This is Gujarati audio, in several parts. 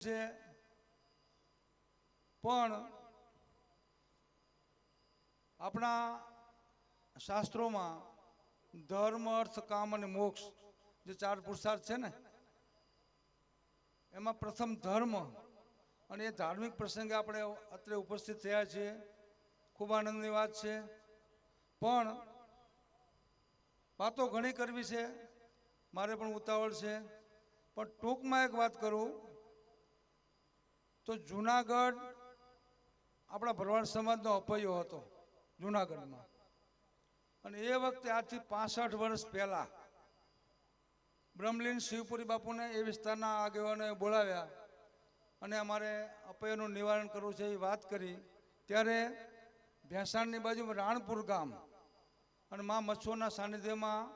છે પણ આપણા શાસ્ત્રોમાં ધર્મ અર્થ કામ અને મોક્ષ જે ચાર પુરુષાર્થ છે ને એમાં પ્રથમ ધર્મ અને એ ધાર્મિક પ્રસંગે આપણે અત્રે ઉપસ્થિત થયા છીએ. ખૂબ આનંદની વાત છે. પણ વાતો ઘણી કરવી છે, મારે પણ ઉતાવળ છે, પણ ટૂંકમાં એક વાત કરું તો જુનાગઢ આપણા ભરવાડ સમાજનો અપૈયો હતો જુનાગઢમાં. અને એ વખતે આજથી 65 વર્ષ પહેલા બ્રહ્મલીન શિવપુરી બાપુને એ વિસ્તારના આગેવાનોએ બોલાવ્યા અને અમારે અપૈયાનું નિવારણ કરવું છે એ વાત કરી. ત્યારે ભેંસાણની બાજુમાં રાણપુર ગામ અને મા મચ્છોના સાનિધ્યમાં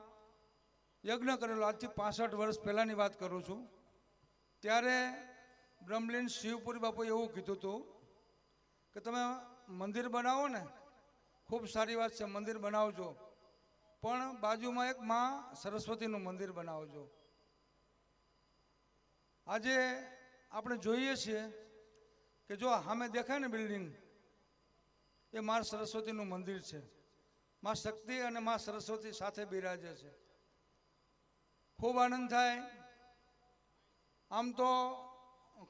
યજ્ઞ કરેલો. આજથી 65 વર્ષ પહેલાંની વાત કરું છું. ત્યારે બ્રહ્મલીન શિવપુરી બાપુએ એવું કીધું હતું કે તમે મંદિર બનાવો ને, ખૂબ સારી વાત છે, મંદિર બનાવજો, પણ બાજુમાં એક માં સરસ્વતીનું મંદિર બનાવજો. આજે આપણે જોઈએ છીએ કે જો સામે દેખાય ને બિલ્ડિંગ, એ માં સરસ્વતીનું મંદિર છે. માં શક્તિ અને માં સરસ્વતી સાથે બિરાજે છે. ખૂબ આનંદ થાય. આમ તો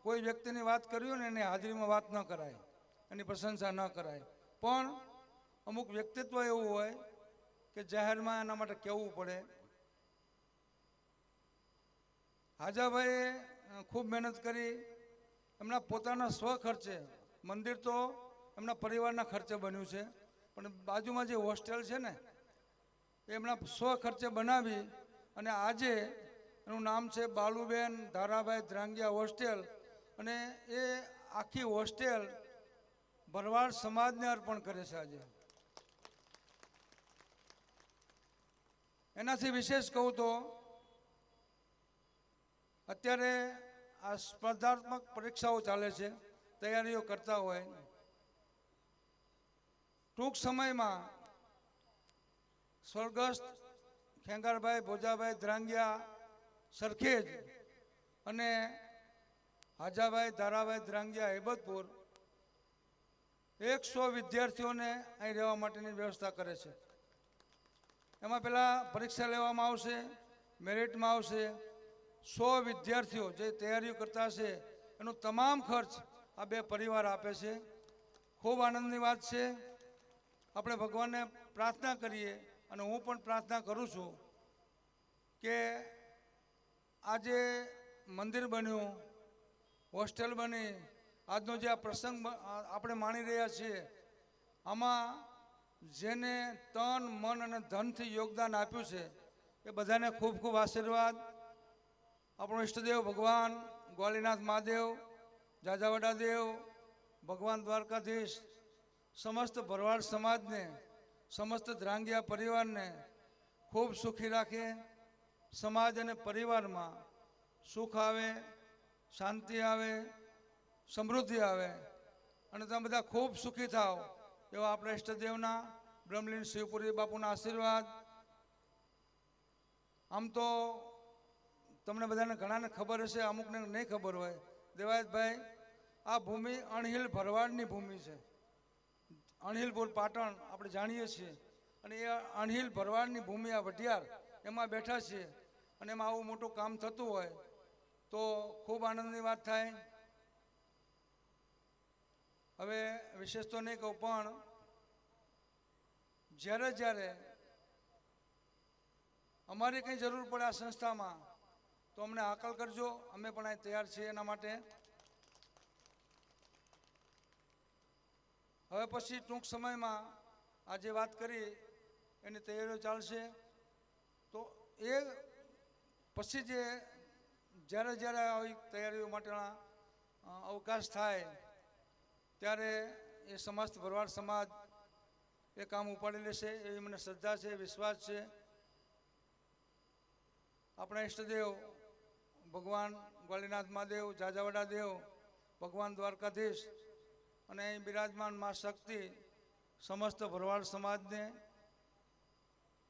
કોઈ વ્યક્તિની વાત કરવી હોય ને એની હાજરીમાં વાત ન કરાય, એની પ્રશંસા ન કરાય, પણ અમુક વ્યક્તિત્વ એવું હોય કે જાહેરમાં એના માટે કહેવું પડે. હાજાભાઈએ ખૂબ મહેનત કરી. એમના પોતાના સ્વખર્ચે, મંદિર તો એમના પરિવારના ખર્ચે બન્યું છે, પણ બાજુમાં જે હોસ્ટેલ છે ને એ એમના સ્વખર્ચે બનાવી અને આજે એનું નામ છે બાલુબેન ધારાભાઈ ધ્રાંગિયા હોસ્ટેલ. અને એ આખી હોસ્ટેલ ભરવાડ સમાજને અર્પણ કરે છે આજે. એનાથી વિશેષ કહું તો અત્યારે આ સ્પર્ધાત્મક પરીક્ષાઓ ચાલે છે, તૈયારીઓ કરતા હોય. ટૂંક સમયમાં સ્વર્ગસ્થ ખેંગારભાઈ ભોજાભાઈ ધ્રાંગિયા સરખેજ અને હાજાભાઈ ધારાભાઈ ધ્રાંગિયા હેબતપુર 100 વિદ્યાર્થીઓને અહીં રહેવા માટેની વ્યવસ્થા કરે છે. એમાં પહેલાં પરીક્ષા લેવામાં આવશે, મેરિટમાં આવશે. 100 વિદ્યાર્થીઓ જે તૈયારીઓ કરતા હશે એનો તમામ ખર્ચ આ બે પરિવાર આપે છે. ખૂબ આનંદની વાત છે. આપણે ભગવાનને પ્રાર્થના કરીએ અને હું પણ પ્રાર્થના કરું છું કે આજે મંદિર બન્યું, હોસ્ટેલ બની, આજનો જે આ પ્રસંગ આપણે માણી રહ્યા છીએ, આમાં જેને તન મન અને ધનથી યોગદાન આપ્યું છે એ બધાને ખૂબ ખૂબ આશીર્વાદ. આપણો ઈષ્ટદેવ ભગવાન ગ્વાલીનાથ મહાદેવ, જાજાવડા દેવ, ભગવાન દ્વારકાધીશ સમસ્ત ભરવાડ સમાજને, સમસ્ત ધ્રાંગિયા પરિવારને ખૂબ સુખી રાખે. સમાજ અને પરિવારમાં સુખ આવે, શાંતિ આવે, સમૃદ્ધિ આવે અને તમે બધા ખૂબ સુખી થાઓ એવા આપણા ઈષ્ટદેવના બ્રહ્મલીન શિવપુરી બાપુના આશીર્વાદ. આમ તો તમને બધાને ઘણાને ખબર હશે, અમુકને નહીં ખબર હોય. દેવાયતભાઈ, આ ભૂમિ અણહિલ ભરવાડની ભૂમિ છે. અણહિલપુર પાટણ આપણે જાણીએ છીએ અને એ અણહિલ ભરવાડની ભૂમિ આ વઢિયાર એમાં બેઠા છીએ અને એમાં આવું મોટું કામ થતું હોય તો ખૂબ આનંદની વાત થાય. હવે વિશેષ તો નહીં કહું, પણ જ્યારે જ્યારે અમારી કંઈ જરૂર પડે આ સંસ્થામાં તો અમને હાકલ કરજો, અમે પણ અહીં તૈયાર છીએ એના માટે. હવે પછી ટૂંક સમયમાં આ જે વાત કરી એની તૈયારીઓ ચાલશે. તો એ પછી જ્યારે જ્યારે આવી તૈયારીઓ માટેના અવકાશ થાય ત્યારે એ સમસ્ત ભરવાડ સમાજ એ કામ ઉપાડી લેશે એવી મને શ્રદ્ધા છે, વિશ્વાસ છે. આપણા ઈષ્ટદેવ ભગવાન ગ્વાલીનાથ મહાદેવ, જાજાવડા દેવ, ભગવાન દ્વારકાધીશ અને અહીં બિરાજમાન માં શક્તિ સમસ્ત ભરવાડ સમાજને,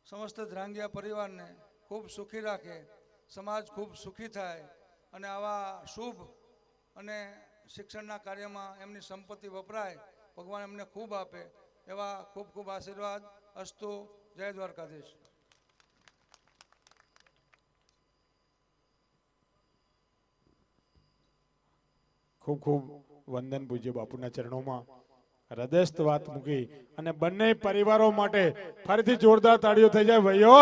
સમસ્ત ધ્રાંગિયા પરિવારને ખૂબ સુખી રાખે, સમાજ ખૂબ સુખી થાય અને આવા શુભ અને શિક્ષણના કાર્યમાં એમની સંપત્તિ વપરાય, ભગવાન એમને ખૂબ આપે એવા ખૂબ ખૂબ આશીર્વાદ. અસ્તુ. જય દ્વારકાધીશ. ખૂબ ખૂબ વંદન પૂજ્ય બાપુના ચરણોમાં હૃદયસ્થ વાત મૂકી અને બંને પરિવારો માટે ફરીથી જોરદાર તાળીઓ થઈ જાય. ભાઈઓ,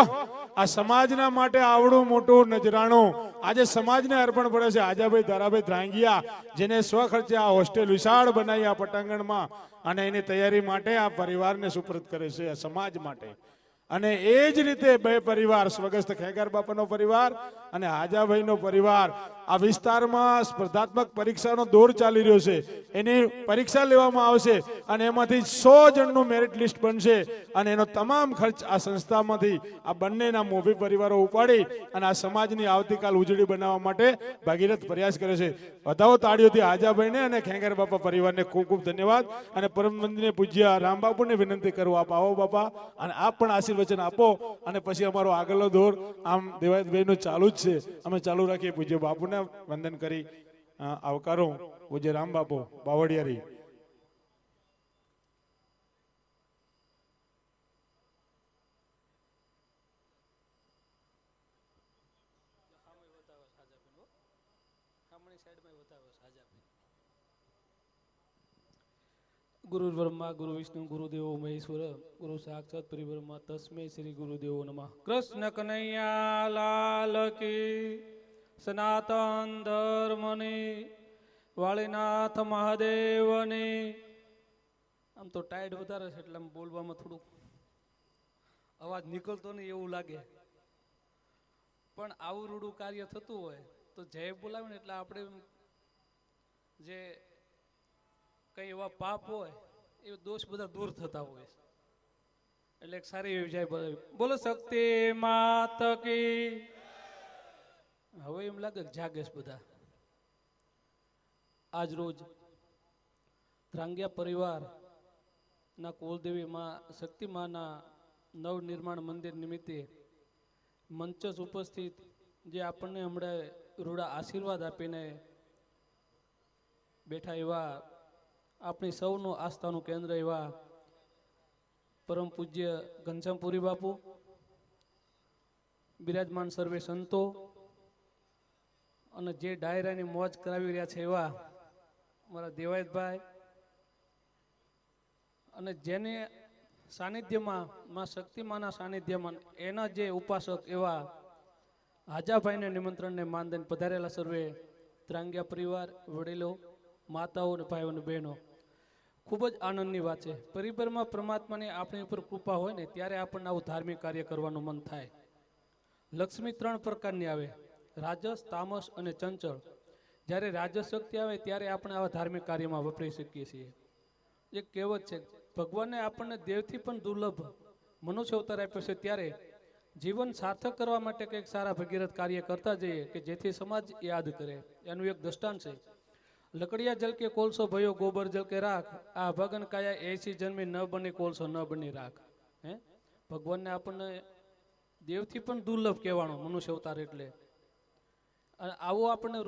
આ સમાજના માટે આવડું મોટું નજરાણું આજે સમાજને અર્પણ પડે છે. આજાભાઈ ધારાભાઈ ધ્રાંગિયા જેને સ્વખર્ચે આ હોસ્ટેલ વિશાળ બનાવી આ પટાંગણમાં અને એની તૈયારી માટે આ પરિવારને સુપ્રત કરે છે, આ સમાજ માટે. અને એ જ રીતે બે પરિવાર, સ્વર્ગસ્થ ખેગાર બાપાનો પરિવાર અને હાજાભાઈનો પરિવાર, આ વિસ્તારમાં સ્પર્ધાત્મક પરીક્ષાનો દોર ચાલી રહ્યો છે. એની પરીક્ષા લેવામાં આવશે અને એમાંથી 100 જણનું મેરિટ લિસ્ટ બનશે અને એનો તમામ ખર્ચ આ સંસ્થામાંથી આ બંનેના મોભી પરિવારો ઉપાડી અને આ સમાજની આવતીકાલ ઉજળી બનાવવા માટે ભાગીરથ પ્રયાસ કરે છે. વધાવો તાળીઓથી હાજાભાઈને અને ખેંગાર બાપા પરિવારને ખૂબ ખૂબ ધન્યવાદ. અને પરમ વંદનીય પૂજ્ય રામબાપુને વિનંતી કરું, આપ આવો બાપા અને આપ પણ આશીર્વચન આપો અને પછી અમારો આગળનો દોર આમ દેવાયતભાઈનો ચાલુ જ છે, અમે ચાલુ રાખીએ. પૂજ્ય બાપુને વંદન કરી આવકારો. પૂજ્ય રામ બાપુ બાવળિયારી. ગુરુ બ્રહ્મા ગુરુ વિષ્ણુ ગુરુદેવો મહેશ્વર ગુરુ સાક્ષાત પરિબ્રહ્મા તસ્મે શ્રી ગુરુદેવો નમઃ. કૃષ્ણ કનૈયા લાલ કી, સનાતન ધર્મની, વાળીનાથ મહાદેવની. આમ તો ટાઈડ વધારે છે એટલે આમ બોલવામાં થોડુંક અવાજ નીકળતો નહીં એવું લાગે, પણ આવું રૂડું કાર્ય થતું હોય તો જય બોલાવે ને એટલે આપણે જે કઈ એવા પાપ હોય એ દોષ બધા દૂર થતા હોય એટલે એક સારી એવી જય બોલાવી. બોલો શક્તિ માત કી. હવે એમ લાગે જાગેશ બધા. આજ રોજ ધ્રાંગિયા પરિવાર ના કુલદેવી માં શક્તિ માના નવનિર્માણ મંદિર નિમિત્તે મંચસ ઉપસ્થિત જે આપણને હમણાં રૂડા આશીર્વાદ આપીને બેઠા એવા આપણી સૌનું આસ્થાનું કેન્દ્ર એવા પરમ પૂજ્ય ઘનશ્યામપુરી બાપુ, બિરાજમાન સર્વે સંતો અને જે ડાયરાની મોજ કરાવી રહ્યા છે એવા મારા દેવાયતભાઈ, અને જેને સાનિધ્યમાં માં શક્તિમાના સાનિધ્યમાં એના જે ઉપાસક એવા હાજાભાઈને નિમંત્રણને માનદન પધારેલા સર્વે ત્રાંગિયા પરિવાર, વડીલો, માતાઓ અને ભાઈઓ અને બહેનો. ખૂબ જ આનંદની વાત છે. પરિવારમાં પરમાત્માની આપણી ઉપર કૃપા હોય ને ત્યારે આપણને આવું ધાર્મિક કાર્ય કરવાનું મન થાય. લક્ષ્મી 3 પ્રકારની આવે, રાજસ, તામસ અને ચંચળ. જ્યારે રાજસ શક્તિ આવે ત્યારે આપણે આવા ધાર્મિક કાર્યમાં વપરાઈ શકીએ છીએ. એક કહેવત છે, ભગવાને આપણને દેવથી પણ દુર્લભ મનુષ્ય અવતાર આપ્યો છે, ત્યારે જીવન સાર્થક કરવા માટે કંઈક સારા ભગીરથ કાર્ય કરતા જઈએ કે જેથી સમાજ યાદ કરે. એનું એક દ્રષ્ટાંત છે, લકડિયા જલ કે કોલસો ભયો ગોબર જલ કે રાખ, આ ભગન કાયા એસી જન્મી ન બની કોલસો ન બની રાખ. ભગવાનને આપણને દેવથી પણ દુર્લભ કહેવાનો મનુષ્ય અવતાર એટલે. અને આવો આપણને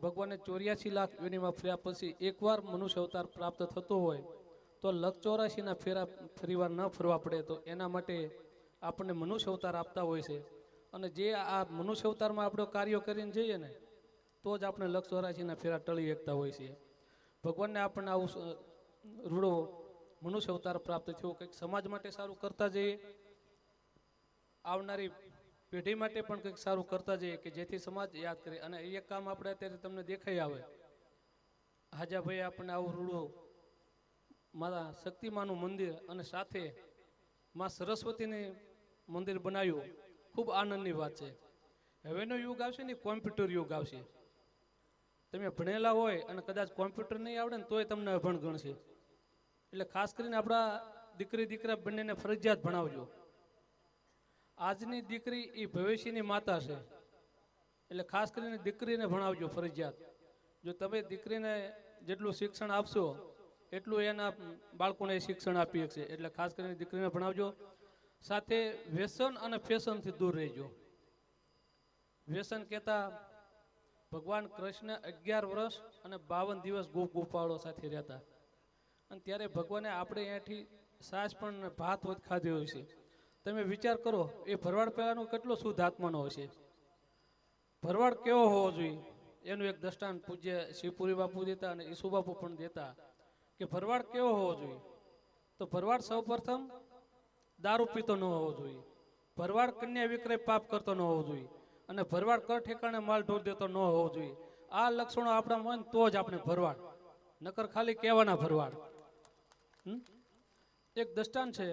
ભગવાને 84 લાખ યોનિમાં ફર્યા પછી એકવાર મનુષ્ય અવતાર પ્રાપ્ત થતો હોય તો 184 ફેરા ફરીવાર ન ફરવા પડે, તો એના માટે આપણને મનુષ્ય અવતાર આપતા હોય છે. અને જે આ મનુષ્ય અવતારમાં આપણે કાર્યો કરીને જઈએ ને તો જ આપણે 184 ફેરા ટળી શકતા હોય છે. ભગવાનને આપણને આવું રૂડો મનુષ્ય અવતાર પ્રાપ્ત થયો, કંઈક સમાજ માટે સારું કરતા જઈએ, આવનારી પેઢી માટે પણ કંઈક સારું કરતા જઈએ કે જેથી સમાજ યાદ કરે. અને એક કામ આપણે અત્યારે તમને દેખાઈ આવે, હાજાભાઈ આપણને આવું રૂડો મારા શક્તિમાનું મંદિર અને સાથે માં સરસ્વતીની મંદિર બનાવ્યું. ખૂબ આનંદની વાત છે. હવેનો યુગ આવશે ને કોમ્પ્યુટર યુગ આવશે. તમે ભણેલા હોય અને કદાચ કોમ્પ્યુટર નહીં આવડે ને તોય તમને અભણ ગણશે. એટલે ખાસ કરીને આપણા દીકરી દીકરા બંનેને ફરજિયાત ભણાવજો. આજની દીકરી એ ભવિષ્યની માતા છે, એટલે ખાસ કરીને દીકરીને ભણાવજો ફરજિયાત. જો તમે દીકરીને જેટલું શિક્ષણ આપશો એટલું એના બાળકોને શિક્ષણ આપી શકશે. એટલે ખાસ કરીને દીકરીને ભણાવજો. સાથે વ્યસન અને ફેશનથી દૂર રહેજો. વ્યસન કહેતા ભગવાન કૃષ્ણ 11 વર્ષ અને 52 દિવસ ગોપાળો સાથે રહેતા, અને ત્યારે ભગવાને આપણે અહીંયાથી સાસ પણ ભાત વધ ખાધી હોય છે. તમે વિચાર કરો, એ ભરવાડ પહેલાનો કેટલો શુદ્ધ આત્માનો હશે. ભરવાડ કેવો હોવો જોઈએ એનું એક દ્રષ્ટાંત પૂજ્ય શિવપુરી બાપુ દેતા અને ઈસુ બાપુ પણ દેતા કે ભરવાડ કેવો હોવો જોઈએ. તો ભરવાડ સૌપ્રથમ દારૂ પીતો ન હોવો જોઈએ, ભરવાડ કન્યા વિક્રય પાપ કરતો ન હોવો જોઈએ, અને ભરવાડ કર ઠેકાણે માલ ઢોર દેતો ન હોવો જોઈએ. આ લક્ષણો આપણા હોય ને તો જ આપણે ભરવાડ, નકર ખાલી કહેવાના ભરવાડ. એક દ્રષ્ટાંત છે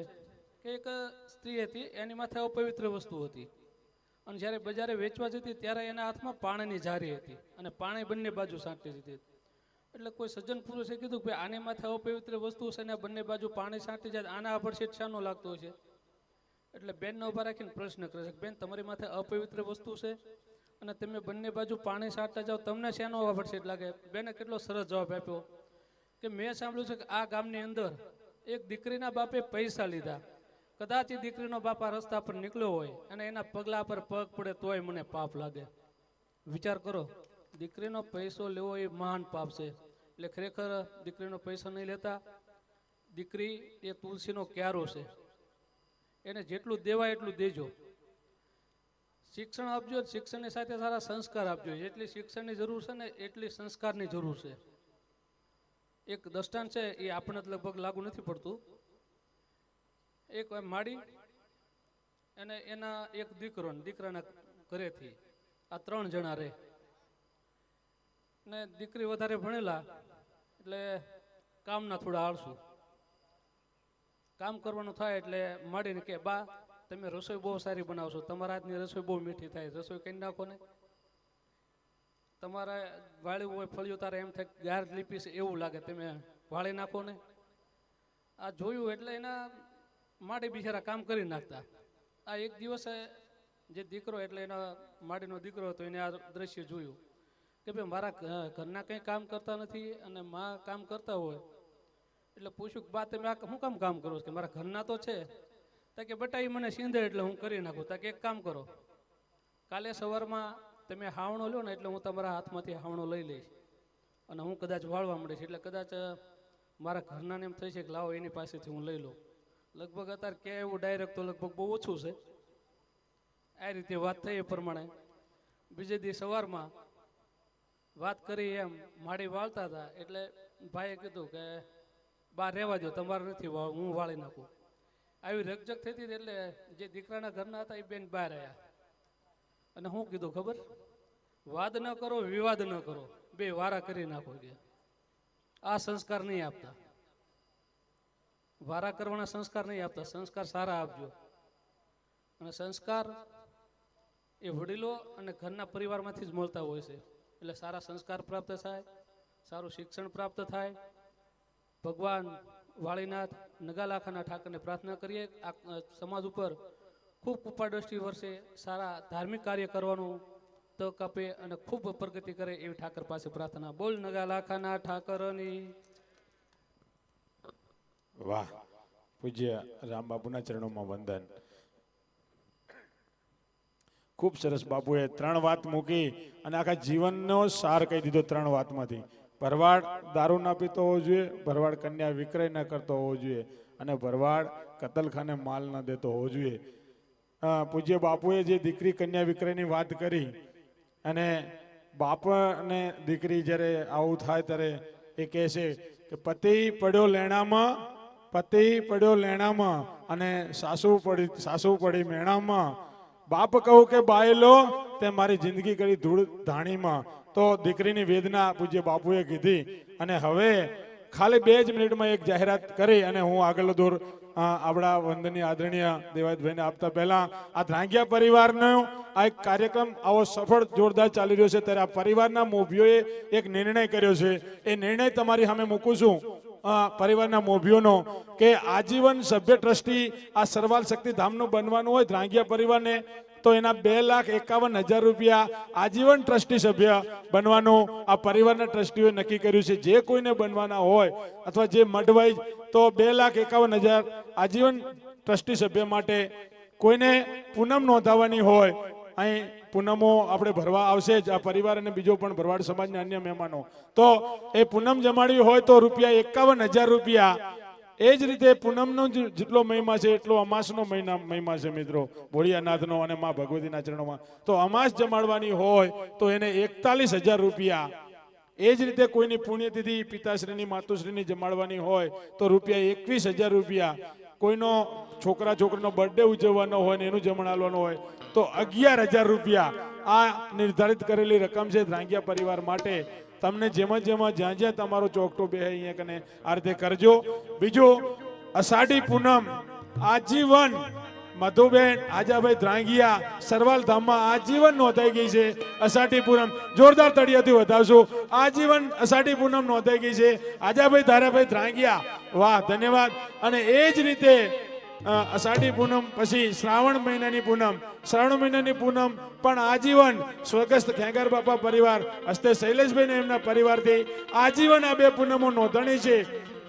કે એક સ્ત્રી હતી, એની માથે અપવિત્ર વસ્તુ હતી, અને જ્યારે બજારે વેચવા જતી ત્યારે એના હાથમાં પાણીની જારી હતી અને પાણી બંને બાજુ છાંટી દીધી. એટલે કોઈ સજ્જન પુરુષે કીધું કે આની માથે અપવિત્ર વસ્તુ છે ને બંને બાજુ પાણી છાંટી જાય, આના આભડછેટ શાનો લાગતો છે. એટલે બેનને ઉભા રાખીને પ્રશ્ન કરે છે, બેન તમારી માથે અપવિત્ર વસ્તુ છે અને તમે બંને બાજુ પાણી છાંટતા જાઓ, તમને શેનો આભડછેટ લાગે. બેને કેટલો સરસ જવાબ આપ્યો કે મેં સાંભળ્યું છે કે આ ગામની અંદર એક દીકરીના બાપે પૈસા લીધા, કદાચ એ દીકરીનો બાપ આ રસ્તા પર નીકળ્યો હોય અને એના પગલા પર પગ પડે તોય મને પાપ લાગે. વિચાર કરો, દીકરીનો પૈસો લેવો એ મહાન પાપ છે. એટલે ખરેખર દીકરીનો પૈસો નહીં લેતા. દીકરી એ તુલસીનો ક્યારો છે, એને જેટલું દેવાય એટલું દેજો. શિક્ષણ આપજો, શિક્ષણની સાથે સારા સંસ્કાર આપજો. જેટલી શિક્ષણની જરૂર છે ને એટલી સંસ્કારની જરૂર છે. એક દ્રષ્ટાંત છે, એ આપણને લગભગ લાગુ નથી પડતું. એક માડી અને એના એક દીકરો, દીકરાના ઘરેથી આ 3 જણા રહે, ને દીકરી વધારે ભણેલા એટલે કામના થોડા આળસુ. કામ કરવાનું થાય એટલે માડીને કે બા તમે રસોઈ બહુ સારી બનાવશો, તમારા હાથની રસોઈ બહુ મીઠી થાય, રસોઈ કરી નાખો ને. તમારા વાળ્યું હોય ફળિયું તારે એમ થાય ગાર લીપી છે એવું લાગે, તમે વાળી નાખો ને. આ જોયું એટલે એના માડી બિચારા કામ કરી નાખતા. આ એક દિવસે જે દીકરો એટલે એના માડીનો દીકરો હતો, એને આ દ્રશ્ય જોયું કે ભાઈ મારા ઘરના કંઈ કામ કરતા નથી અને માં કામ કરતા હોય. એટલે પૂછ્યું કે બા તમે આ શું કામ કરો છો? કે મારા ઘરના તો છે. તા કે બટા એ મને સીંધે એટલે હું કરી નાખું. તા કે એક કામ કરો, કાલે સવારમાં તમે હાવણો લો ને એટલે હું તમારા હાથમાંથી હાવણો લઈ લઈશ અને હું કદાચ વાળવા મળીશ. એટલે કદાચ મારા ઘરનાને એમ થઈ છે કે લાવો એની પાસેથી હું લઈ લઉં. લગભગ અત્યારે કે એવું ડાયરેક્ટ તો લગભગ બહુ ઓછું છે. આ રીતે વાત થઈ. એ પ્રમાણે બીજે દી સવારમાં વાત કરી એમ માડી વાળતા હતા. એટલે ભાઈએ કીધું કે બા રહેવા દો, તમારે નથી વાળ, હું વાળી નાખું. આવી રકજક થઈ હતી. એટલે જે દીકરાના ઘરના હતા એ બેન બહાર આવ્યા અને શું કીધું ખબર? વાદ ન કરો, વિવાદ ન કરો, બે વારા કરી નાખો. કે આ સંસ્કાર નહીં આપતા, વારા કરવાના સંસ્કાર નહીં આપતા, સંસ્કાર સારા આપજો. અને સંસ્કાર એ વડીલો અને ઘરના પરિવારમાંથી જ મળતા હોય છે. એટલે સારા સંસ્કાર પ્રાપ્ત થાય, સારું શિક્ષણ પ્રાપ્ત થાય. ભગવાન વાળીનાથ નગાલાખાના ઠાકરને પ્રાર્થના કરીએ આ સમાજ ઉપર ખૂબ કૃપા દ્રષ્ટિ વર્ષે સારા ધાર્મિક કાર્ય કરવાનું તક આપે અને ખૂબ પ્રગતિ કરે એવી ઠાકર પાસે પ્રાર્થના. બોલ નગાલાખાના ઠાકરની. વાહ, પૂજ્ય રામબાપુના ચરણોમાં વંદન. ખૂબ સરસ. બાપુએ 3 વાત મૂકી અને આખા જીવનનો સાર કહી દીધો 3 વાતમાંથી. ભરવાડ દારૂ ના પીતો હોવો જોઈએ, ભરવાડ કન્યા વિક્રય ન કરતો હોવો જોઈએ, અને ભરવાડ કતલખાને માલ ન દેતો હોવો જોઈએ. પૂજ્ય બાપુએ જે દીકરી કન્યા વિક્રયની વાત કરી, અને બાપ અને દીકરી જ્યારે આવું થાય ત્યારે એ કહે છે કે પતિ પડ્યો લેણામાં અને સાસુ પડી મેણામાં. બાપ કહું કે બાયલો તે મારી જિંદગી કરી ધૂળ ધાણીમાં. તો દીકરીની વેદના પૂજ્ય બાપુએ કીધી. અને હવે ખાલી 2 જ મિનિટમાં એક જાહેરાત કરી અને હું આગળ દોર આપણા વંદનીય આદરણીય દેવાયતભાઈને આપતા પહેલા આ ધ્રાંગિયા પરિવારનો આ એક કાર્યક્રમ આવો સફળ જોરદાર ચાલી રહ્યો છે, ત્યારે આ પરિવારના મોભીઓએ એક નિર્ણય કર્યો છે. એ નિર્ણય તમારી સામે મૂકું છું પરિવારના મોભીઓનો, કે આજીવન સભ્ય ટ્રસ્ટી આ સરવાલ શક્તિધામનું બનવાનું હોય ધ્રાંગિયા પરિવારને, તો એના 2,51,000 રૂપિયા આજીવન ટ્રસ્ટી સભ્ય બનવાનું આ પરિવારના ટ્રસ્ટીઓએ નક્કી કર્યું છે. જે કોઈને બનવાના હોય અથવા જે મઢવાઈ, તો 2,51,000 આજીવન ટ્રસ્ટી સભ્ય માટે. કોઈને પૂનમ નોંધાવવાની હોય અહીં પૂનમો આપણે ભરવા આવશે જ આ પરિવાર અને બીજો પણ ભરવાડ સમાજના અન્ય મહેમાનો, તો એ પૂનમ જમાડવી હોય તો ₹51,000 રૂપિયા. એ જ રીતે પૂનમનો જેટલો મહિમા છે એટલો અમાસનો મહિમા છે મિત્રો, ભોળિયાનાથનો અને મા ભગવતીના ચરણોમાં. તો અમાસ જમાડવાની હોય તો એને 41,000 રૂપિયા. એ જ રીતે કોઈની પુણ્યતિથિ પિતાશ્રીની માતુશ્રીની જમાડવાની હોય તો ₹21,000 રૂપિયા. કોઈનો છોકરીનો બર્થડે ઉજવવાનો હોય ને એનું જમણાવવાનું હોય તો 11,000 રૂપિયા. આ નિર્ધારિત કરેલી રકમ છે ધ્રાંગિયા પરિવાર માટે. તમને જેમાં જ્યાં તમારો ચોકટો બે અહીંયા કને આ રીતે કરજો. બીજું, અષાઢી પૂનમ આજીવન મધુબેન આજાભાઈ ધ્રાંગિયા સરવાલ ધામમાં આજીવન નોંધાઈ ગઈ છે. અષાઢી પૂનમ જોરદાર તળિયાથી વધાવશો. આજીવન અષાઢી પૂનમ નોંધાઈ ગઈ છે આજાભાઈ ધારાભાઈ ધ્રાંગિયા. વાહ, ધન્યવાદ. અને એ જ રીતે અષાઢી પૂનમ પછી શ્રાવણ મહિનાની પૂનમ પણ આજીવન સ્વર્ગસ્થ ખેંગાર બાપા પરિવાર હસ્તે શૈલેષભાઈ ને એમના પરિવારથી આજીવન આ 2 પૂનમો નોંધણી છે.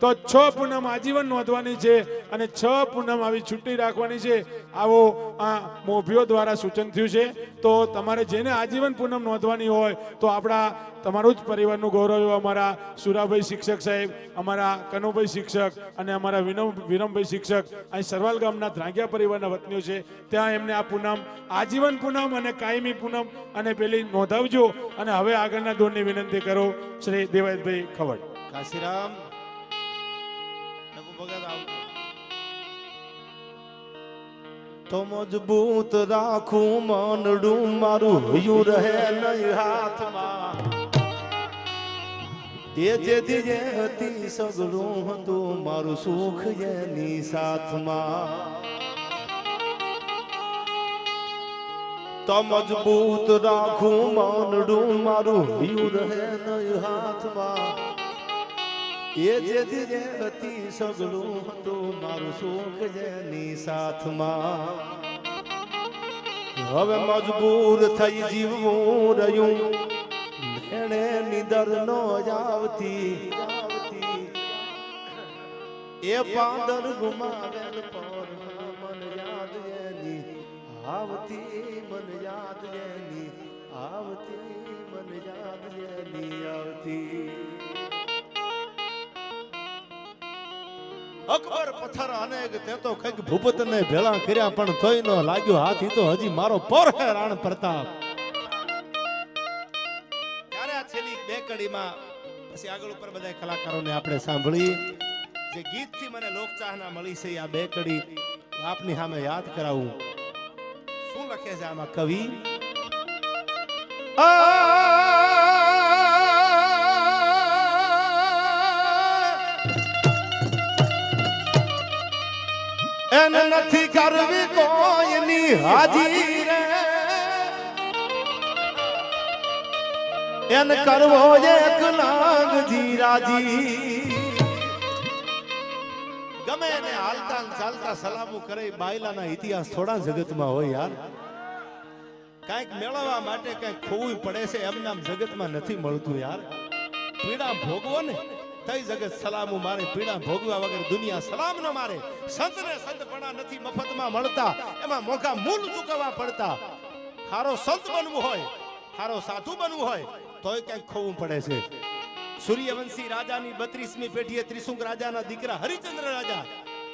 તો 6 પૂનમ આજીવન નોંધવાની છે અને 6 પૂનમ આવી છૂટી રાખવાની છે. આવો આ મોભીઓ દ્વારા સૂચન થયું છે. તો તમારે જેને આજીવન પૂનમ નોંધવાની હોય તો આપણા તમારું જ પરિવારનું ગૌરવ એવા અમારા સુરાભાઈ શિક્ષક સાહેબ, અમારા કનુભાઈ શિક્ષક અને અમારા વિરમભાઈ શિક્ષક અહીં સરવાલ ગામના ધ્રાંગિયા પરિવારના વતનીઓ છે. ત્યાં એમને આ પૂનમ આજીવન પૂનમ અને કાયમી પૂનમ અને પેલી નોંધાવજો. અને હવે આગળના દોરની વિનંતી કરો શ્રી દેવાયતભાઈ ખવડ. કાશીરામ તો મજબૂત રાખું મનડું મારું હયું રહે નહીં હાથમાં. એ જેથી જે હતી સગળું હતું મારું સુખ એની સાથમાં. તો મજબૂત રાખું મનડું મારું હયું રહે નહીં હાથમાં. એ જેથી જે હતી સગળું હતું મારું સુખ જેની સાથમાં. હવે મજબૂર થઈ જીવવું રહ્યું એને નિદર નો આવતી. એ પાંદર ગુમાવેલ પર મન યાદ એની આવતી. મન યાદ એની આવતી. મન યાદ એની આવતી. અકબર પથ્થર અનેક તે તો કઈક ભૂપત ને ભેળા કર્યા પણ તોય નો લાગ્યો હાથ. ઈ તો હજી મારો પર હે રાણ પ્રતાપ. ત્યારે આ છેલ્લી 2 કડીમાં પછી આગળ ઉપર બધા કલાકારોને આપણે સાંભળી જે ગીત થી મને લોકચાહના મળી છે. આ 2 કડી આપની સામે યાદ કરાવું. શું લખે છે આમાં કવિ? એને નથી કરવી કોઈની હાજી રે, એને કરવો એક લાગજી રાજી. ગમે એને હાલતા ચાલતા સલામો કરે. બાયલાના ઇતિહાસ થોડા જગતમાં હોય યાર. કાંઈક મેળવવા માટે કાંઈક ખોવું પડે છે. એમ નામ જગતમાં નથી મળતું યાર. પીડા ભોગવો ને તઈ જગત સલામું મારે. પીડા ભોગવા વગર દુનિયા સલામ ન મારે. સંતને સંતપણા નથી મફતમાં મળતા, એમાં મોંઘા મૂલ ચૂકવવા પડતા. હારો સંત બનવું હોય, હારો સાધુ બનવું હોય તોય કંઈક ખોવું પડે છે. સૂર્યવંશી રાજાની 32મી પેઢીએ ત્રિશુંગ રાજાના દીકરા હરિચંદ્ર રાજા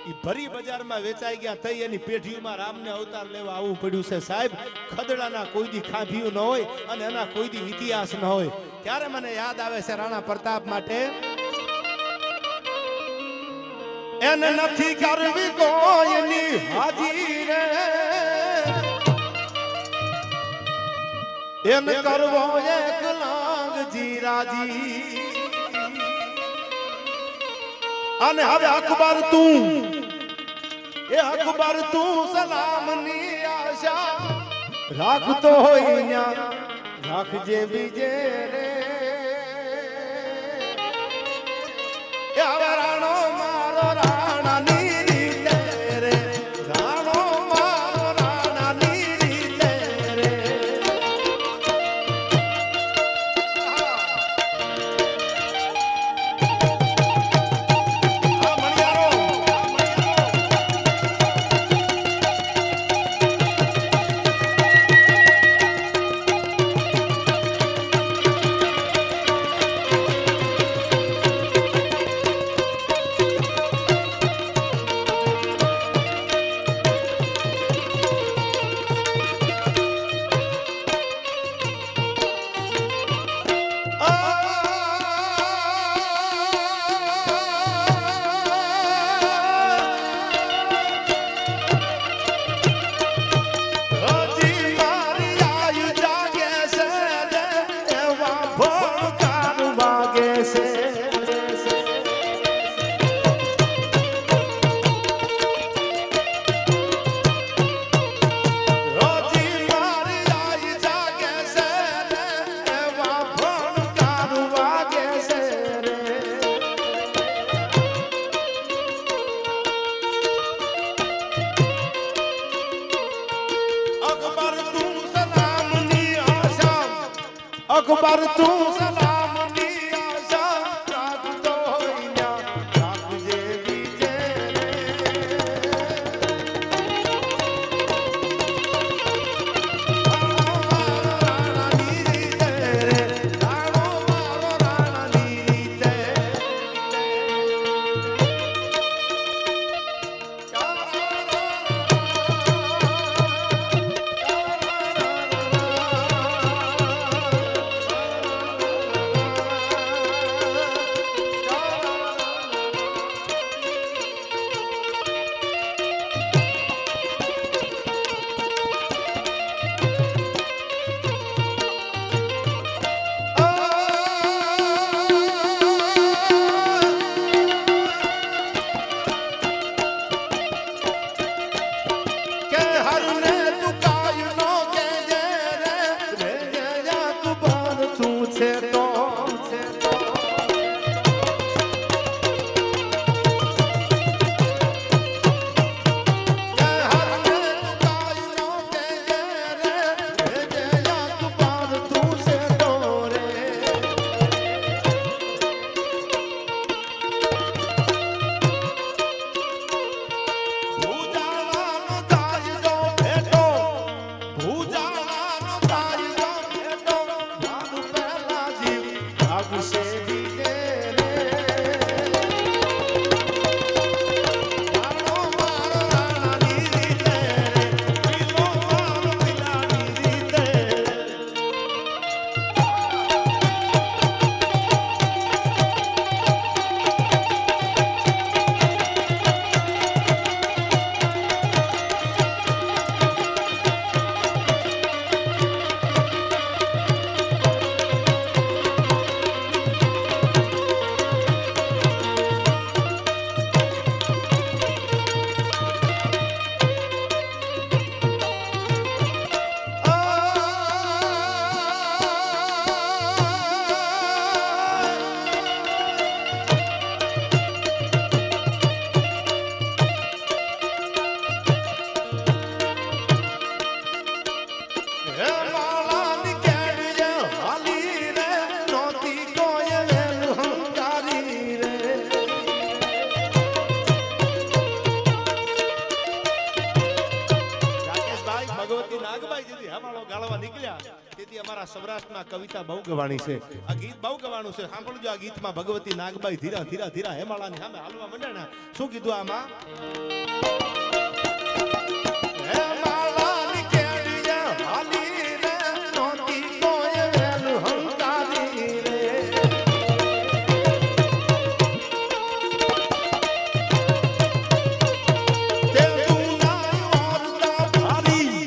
ઈ ભરી બજારમાં વેચાઈ ગયા. તઈ એની પેઢીમાં રામને અવતાર લેવા આવવું પડ્યું છે સાહેબ. ખદડાના કોઈ દી ખાભ્યું ન હોય અને એના કોઈ દી ઇતિહાસ ન હોય. ત્યારે મને યાદ આવે છે રાણા પ્રતાપ માટે. એને નથી કરવી કોઈની હાજી રે, એને કરવો એક લાગજી રાજી. અને હવે અકબર તું, એ અકબર તું સલામની આશા રાખતો હોય ન્યા રાખજે બીજે રે. એ હવે રાણો મારો રાણાની રીતે રે, રાણો મારો રાણાની રીતે રે. રોજી મારી આઈ જાગે છે રે એવા ભણકારું વાગે છે રે અકબર તું સલામની આશા રાખતો હોઈના રાખજે બીજે અમારા સૌરાષ્ટ્રના કવિતા બહુ ગવાણી છે આ ગીત બહુ ગવાનું છે સાંભળજો આ ગીતમાં ભગવતી નાગબાઈ ધીરા ધીરા ધીરા હેમાળાની સામે હાલવા મંડ્યા શું કીધું આમાં હેમાળાની કેડિયા હાલી રે નોતી કોઈ વેલ હંકારી રે તે દુનાઈ ઓરતા ભારી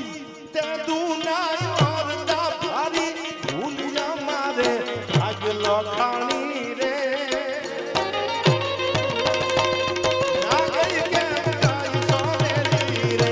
તે દુનાઈ ઓરતા ભારી ભૂલિયા મારે ભાગલો ખાણી રે નાગઈ કેમ કાઈ સોનેરી રે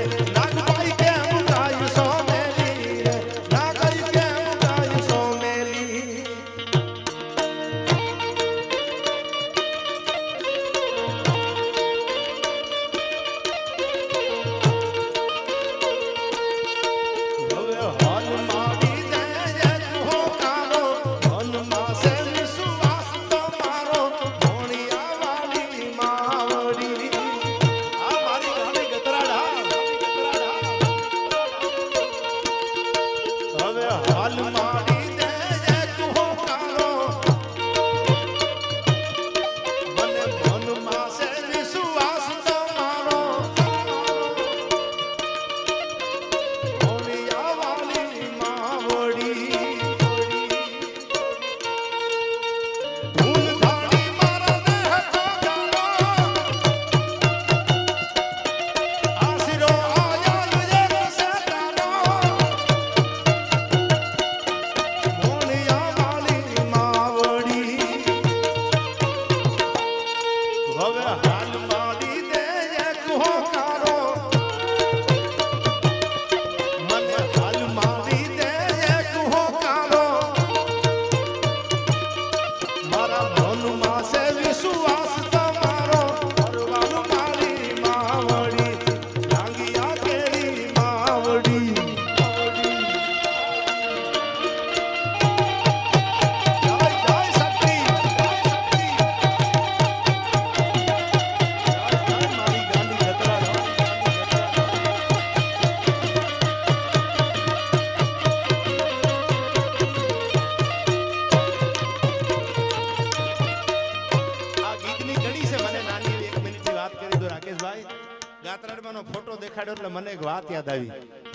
ગાત્રાડમાંનો ફોટો દેખાડ્યો એટલે મને એક વાત યાદ આવી.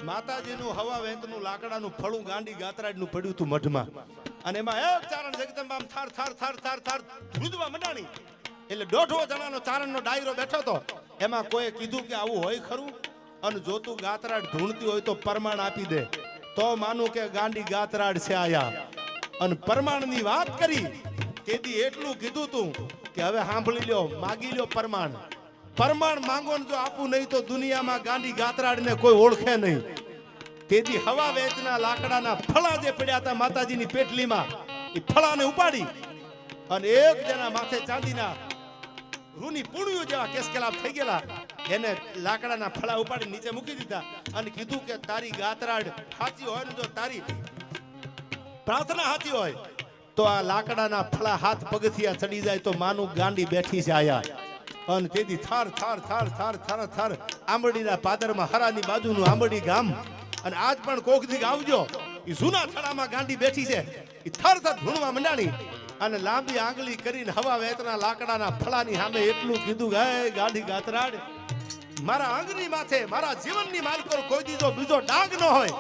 માતાજીનું હવા વેંતનું લાકડાનું ફળું ગાંડી ગાત્રાડનું પડ્યું હતું મઢમાં, અને એમાં એક ચારણ જગદંબા આમ થાર થાર થાર થાર થાર ધ્રુજવા મંડાણી. એટલે 150 જણાનો ચારણનો ડાયરો બેઠો હતો. એમાં કોઈ કીધું કે આવું હોય ખરું, અને જો તું ગાત્રાડ ધૂણતી હોય તો પ્રમાણ આપી દે, તો માનું કે ગાંડી ગાત્રાડ છે આયા. અને પ્રમાણની વાત કરી તેથી એટલું કીધું તું કે હવે સાંભળી લ્યો, માગી લ્યો પ્રમાણ. પ્રમાણ માંગો ને જો આપું નહીં તો દુનિયામાં ગાંડી ગાત્રાડને કોઈ ઓળખે નહીં. તેથી હવા વેચના લાકડાના ફળા જે પડ્યા હતા માતાજીની પેટલીમાં, એ ફળાને ઉપાડી અને એક જણા માથે ચાંદીના રૂની પૂણ્યું જેવા કેસકેલાપ થઈ ગયેલા એને લાકડાના ફળા ઉપાડી નીચે મૂકી દીધા અને કીધું કે તારી ગાત્રાડ સાચી હોય ને જો તારી પ્રાર્થના સાચી હોય તો આ લાકડાના ફળા હાથ પગથિયા ચડી જાય તો માનું ગાંડી બેઠી છે આયા. અને તેથી થાર થાર થાર થાર થાર થાર આંબડીના પાદરમાં હરાની બાજુનું આંબડી ગામ, અને આજ પણ કોક દી આવજો, એ જૂના થડામાં ગાંડી બેઠી છે. એ થર થર ધૂણવા મંડાણી અને લાંબી આંગળી કરીને હવા વેતના લાકડાના ફળાની સામે એટલું કીધું, હે ગાંડી ગાત્રાડ, મારા આંગળી માથે મારા જીવનની માલકો કોઈ દીધો બીજો ડાઘ ન હોય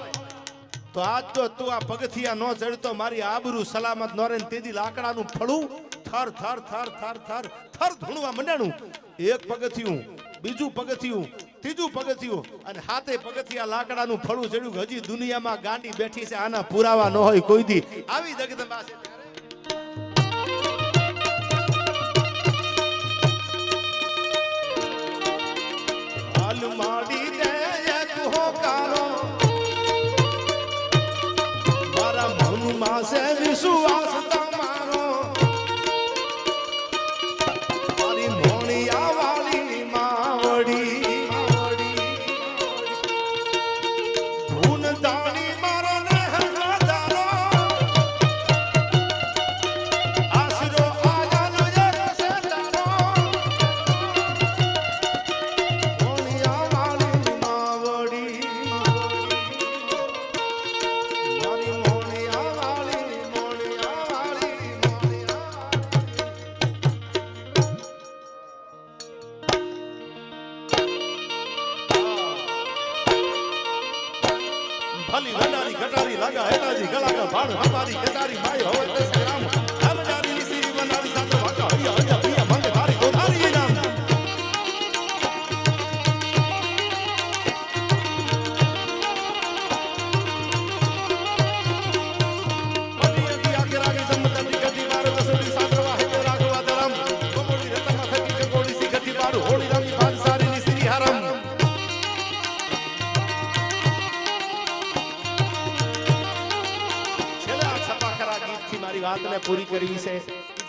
તો આજ તો તું આ પગથિયા ન ચડતો મારી આબરૂ સલામત ન રહે. તેથી લાકડાનું ફળું થર થર થર થર થર થર ધૂણવા મંડાણું. એક પગથિયું, બીજું પગથિયું, ત્રીજું પગથિયું, અને હાથે પગથિયા લાકડાનું ફળું ચડ્યું. હજી દુનિયામાં ગાંડી બેઠી છે, આના પુરાવા ન હોય કોઈ દી. આવી જગદંબા છે. હાલ માડી દે એક હોકારો મારા મનમાં છે વિશ્વાસ તમારો, મારી મોણિયા વાળી માવડી ધૂન દાણી મારો ને હજારો આશરો આયાનો એક છે તારો, મોણિયા વાળી માવડી મારી મોણિયા વાળી મોણિયા વાળી ભલી વંડારી ઘટારી લાગા હેતાજી ગલાકા ભાણ હમારી કેતારી માય હોય તે સંગ્રામ હમજારી લીસી વનારી સાતો વાકા હૈયા હૈયા ભૈયા મંગે તારી ગોધારી નામ. ભલી અતી આગે રાગે જમતની ગતિ માર દસડી સાતવા હે રાગવા દરમ કોમોડી રતમાં થકી કે ગોડી સી ગતિ માર હોળી રામી ભાનસારી ની શ્રી હરમ. મારી વાતને પૂરી કરવી છે,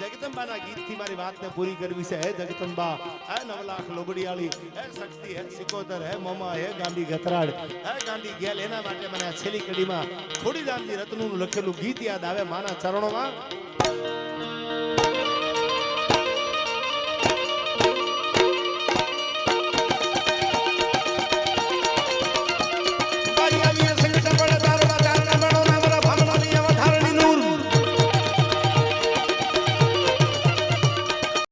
જગદંબાના ગીતથી મારી વાતને પૂરી કરવી છે. હે જગદંબા, હે 9 લાખ લોબડિયાળી, હે શક્તિ, હે સિકોતર, હે મોમા, હે ગાંડી ગતરાડ, હે ગાંડી ગેલ. એના માટે મને આ છેલ્લી કડીમાં થોડી દામજી રત્નનું લખેલું ગીત યાદ આવે માના ચરણોમાં.